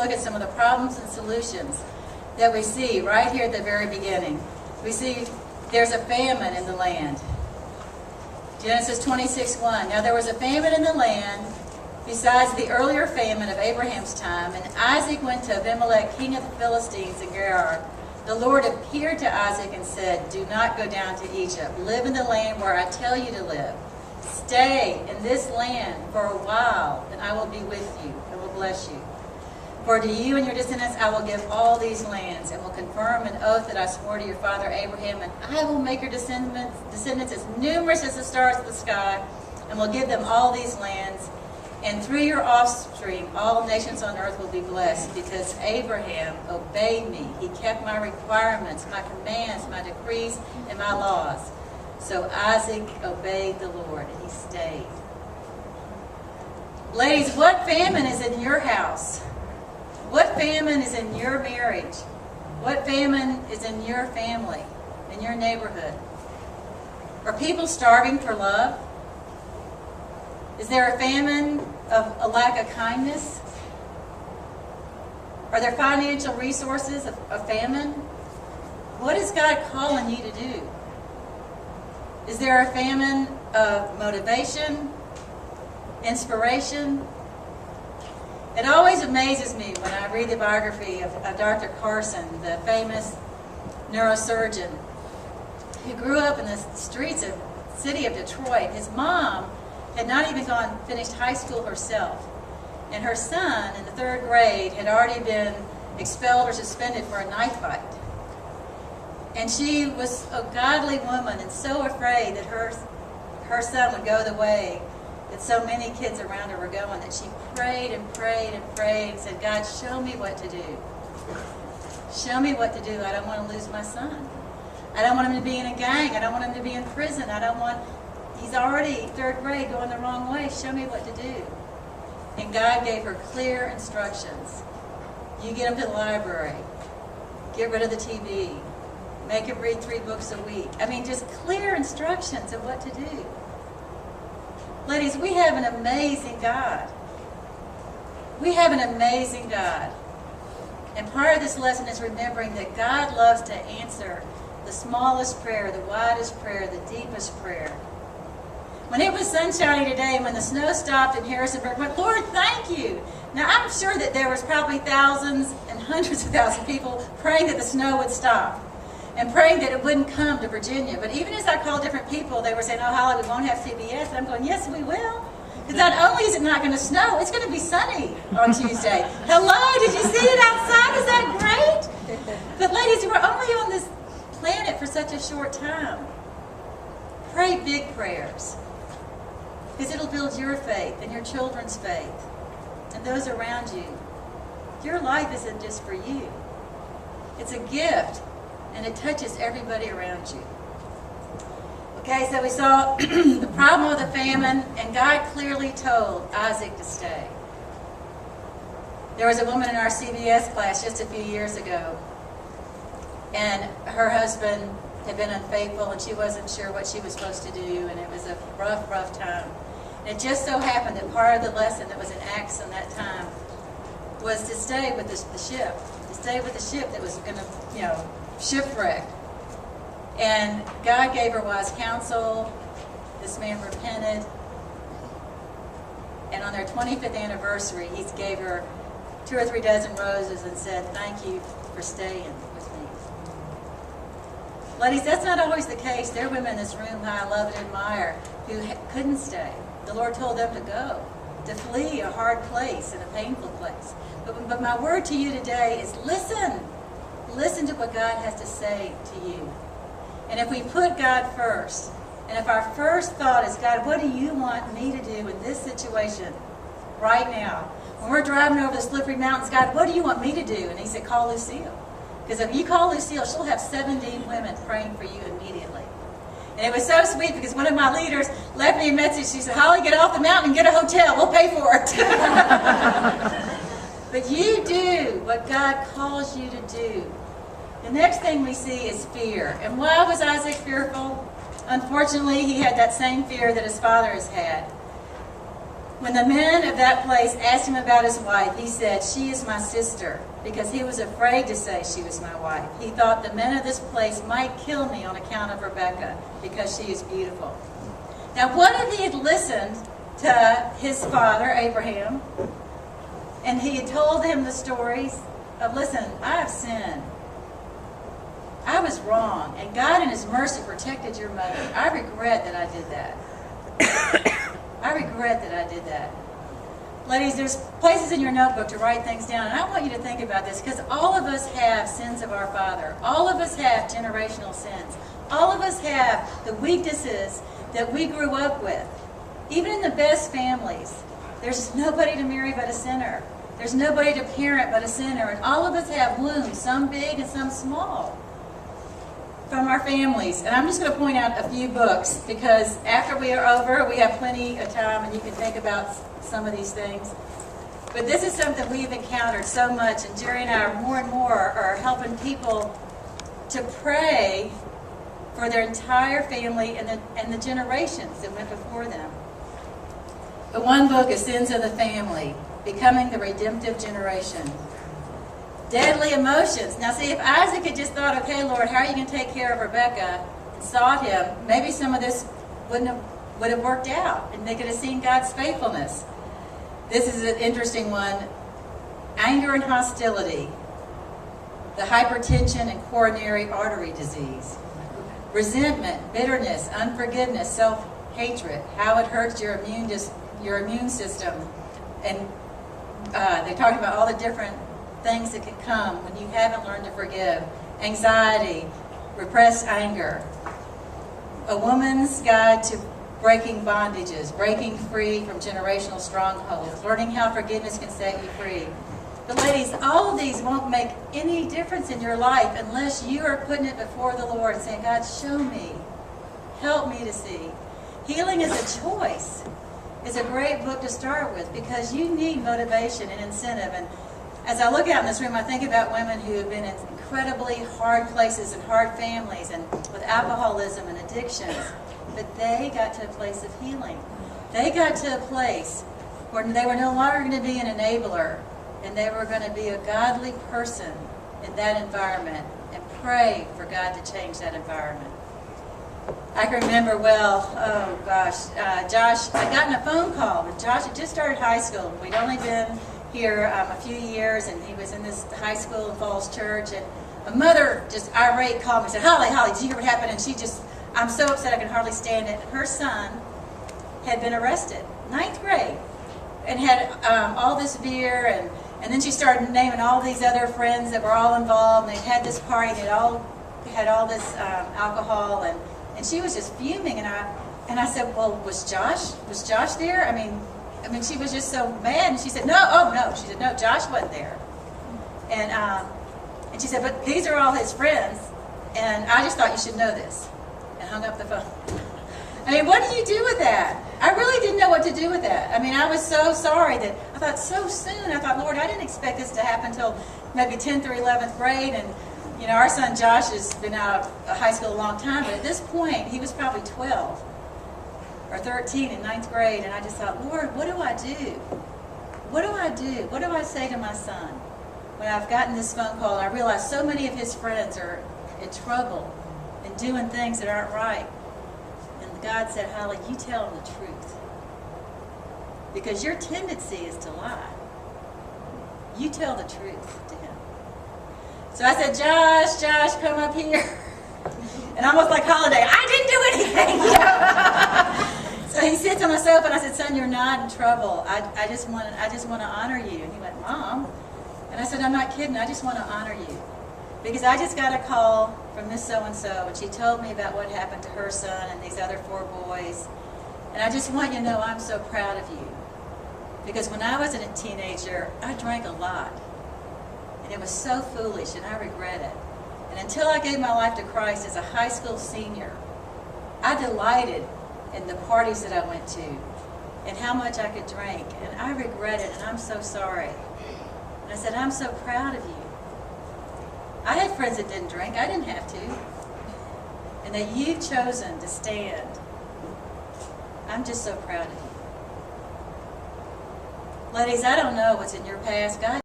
look at some of the problems and solutions that we see right here at the very beginning. We see there's a famine in the land. Genesis 26:1. Now there was a famine in the land besides the earlier famine of Abraham's time, and Isaac went to Abimelech, king of the Philistines, in Gerar. The Lord appeared to Isaac and said, "Do not go down to Egypt. Live in the land where I tell you to live. Stay in this land for a while, and I will be with you and will bless you. For to you and your descendants I will give all these lands, and will confirm an oath that I swore to your father Abraham, and I will make your descendants as numerous as the stars of the sky, and will give them all these lands. And through your offspring all nations on earth will be blessed, because Abraham obeyed me. He kept my requirements, my commands, my decrees, and my laws." So Isaac obeyed the Lord, and he stayed. Ladies, what famine is in your house? What famine is in your marriage? What famine is in your family, in your neighborhood? Are people starving for love? Is there a famine of a lack of kindness? Are there financial resources of famine? What is God calling you to do? Is there a famine of motivation, inspiration? It always amazes me when I read the biography of Dr. Carson, the famous neurosurgeon who grew up in the streets of the city of Detroit. His mom had not even finished high school herself. And her son, in the 3rd grade, had already been expelled or suspended for a knife fight. And she was a godly woman and so afraid that her son would go the way that so many kids around her were going, that she prayed and prayed and prayed and said, "God, show me what to do. Show me what to do. I don't want to lose my son. I don't want him to be in a gang. I don't want him to be in prison. He's already 3rd grade going the wrong way. Show me what to do." And God gave her clear instructions. You get him to the library. Get rid of the TV. Make him read 3 books a week. I mean, just clear instructions of what to do. Ladies, we have an amazing God. We have an amazing God. And part of this lesson is remembering that God loves to answer the smallest prayer, the widest prayer, the deepest prayer. When it was sunshiny today, when the snow stopped in Harrisonburg, I went, "Lord, thank you." Now, I'm sure that there was probably thousands and hundreds of thousands of people praying that the snow would stop and praying that it wouldn't come to Virginia. But even as I called different people, they were saying, "Oh, Holly, we won't have CBS." And I'm going, "Yes, we will." Because not only is it not going to snow, it's going to be sunny on Tuesday. Hello, did you see it outside? Is that great? But ladies, we're only on this planet for such a short time. Pray big prayers, because it'll build your faith and your children's faith and those around you. Your life isn't just for you. It's a gift, and it touches everybody around you. Okay, so we saw the problem of the famine, and God clearly told Isaac to stay. There was a woman in our CBS class just a few years ago, and her husband had been unfaithful, and she wasn't sure what she was supposed to do, and it was a rough time. And it just so happened that part of the lesson that was in Acts in that time was to stay with the ship, to stay with the ship that was going to, shipwreck. And God gave her wise counsel. This man repented. And on their 25th anniversary, he gave her 2 or 3 dozen roses and said, "Thank you for staying with me." Ladies, that's not always the case. There are women in this room who I love and admire who couldn't stay. The Lord told them to go, to flee a hard place and a painful place. But my word to you today is listen. Listen to what God has to say to you. And if we put God first, and if our first thought is, "God, what do you want me to do in this situation right now?" When we're driving over the slippery mountains, "God, what do you want me to do?" And he said, "Call Lucille." Because if you call Lucille, she'll have 17 women praying for you immediately. And it was so sweet because one of my leaders left me a message. She said, "Holly, get off the mountain and get a hotel. We'll pay for it." But you do what God calls you to do. The next thing we see is fear. And why was Isaac fearful? Unfortunately, he had that same fear that his father has had. When the men of that place asked him about his wife, he said, "She is my sister," because he was afraid to say she was my wife. He thought the men of this place might kill me on account of Rebekah, because she is beautiful. Now, what if he had listened to his father, Abraham, and he had told him the stories of, listen, I have sinned. I was wrong, and God in his mercy protected your mother. I regret that I did that. I regret that I did that. Ladies, there's places in your notebook to write things down, and I want you to think about this, because all of us have sins of our father. All of us have generational sins. All of us have the weaknesses that we grew up with. Even in the best families, there's nobody to marry but a sinner. There's nobody to parent but a sinner. And all of us have wounds, some big and some small, from our families. And I'm just going to point out a few books, because after we are over, we have plenty of time and you can think about some of these things. But this is something we've encountered so much, and Jerry and I are more and more are helping people to pray for their entire family and the generations that went before them. The one book is Sins of the Family, Becoming the Redemptive Generation. Deadly Emotions. Now see, if Isaac had just thought, okay, Lord, how are you going to take care of Rebekah, and sought him, maybe some of this would have worked out, and they could have seen God's faithfulness. This is an interesting one. Anger and Hostility. The Hypertension and Coronary Artery Disease. Resentment, bitterness, unforgiveness, self-hatred. How it hurts your immune system. And they talked about all the different things that can come when you haven't learned to forgive. Anxiety, repressed anger. A Woman's Guide to Breaking Bondages, breaking free from generational strongholds, learning how forgiveness can set you free. But ladies, all of these won't make any difference in your life unless you are putting it before the Lord and saying, God, show me, help me to see. Healing is a choice. It's a great book to start with, because you need motivation and incentive. And as I look out in this room, I think about women who have been in incredibly hard places and hard families and with alcoholism and addictions. But they got to a place of healing. They got to a place where they were no longer going to be an enabler, and they were going to be a godly person in that environment and pray for God to change that environment. I can remember Josh, I'd gotten a phone call, but Josh had just started high school. We'd only been here a few years, and he was in this high school in Falls Church, and a mother, just irate, called me and said, Holly, did you hear what happened? And I'm so upset I can hardly stand it. Her son had been arrested, 9th grade, and had all this beer, and then she started naming all these other friends that were all involved, and they had this party, they all had all this alcohol, and she was just fuming, and I said, well, was Josh there? I mean, she was just so mad, and she said, no. She said, no, Josh wasn't there. And she said, but these are all his friends, and I just thought you should know this, and hung up the phone. I mean, what do you do with that? I really didn't know what to do with that. I mean, I was so sorry that I thought so soon. I thought, Lord, I didn't expect this to happen until maybe 10th or 11th grade, and our son Josh has been out of high school a long time, but at this point, he was probably 12 or 13 in 9th grade, and I just thought, Lord, what do I do? What do I do? What do I say to my son when I've gotten this phone call and I realize so many of his friends are in trouble and doing things that aren't right? And God said, Holly, you tell him the truth, because your tendency is to lie. You tell the truth to him. So I said, Josh, come up here. And almost like Holiday, I didn't do anything. So he sits on the sofa, and I said, son, you're not in trouble. I just want to honor you. And he went, Mom. And I said, I'm not kidding. I just want to honor you. Because I just got a call from this so-and-so, and she told me about what happened to her son and these other 4 boys. And I just want you to know I'm so proud of you. Because when I was a teenager, I drank a lot. And it was so foolish, and I regret it. And until I gave my life to Christ as a high school senior, I delighted in the parties that I went to and how much I could drink. And I regret it, and I'm so sorry. And I said, I'm so proud of you. I had friends that didn't drink. I didn't have to. And that you've chosen to stand. I'm just so proud of you. Ladies, I don't know what's in your past. God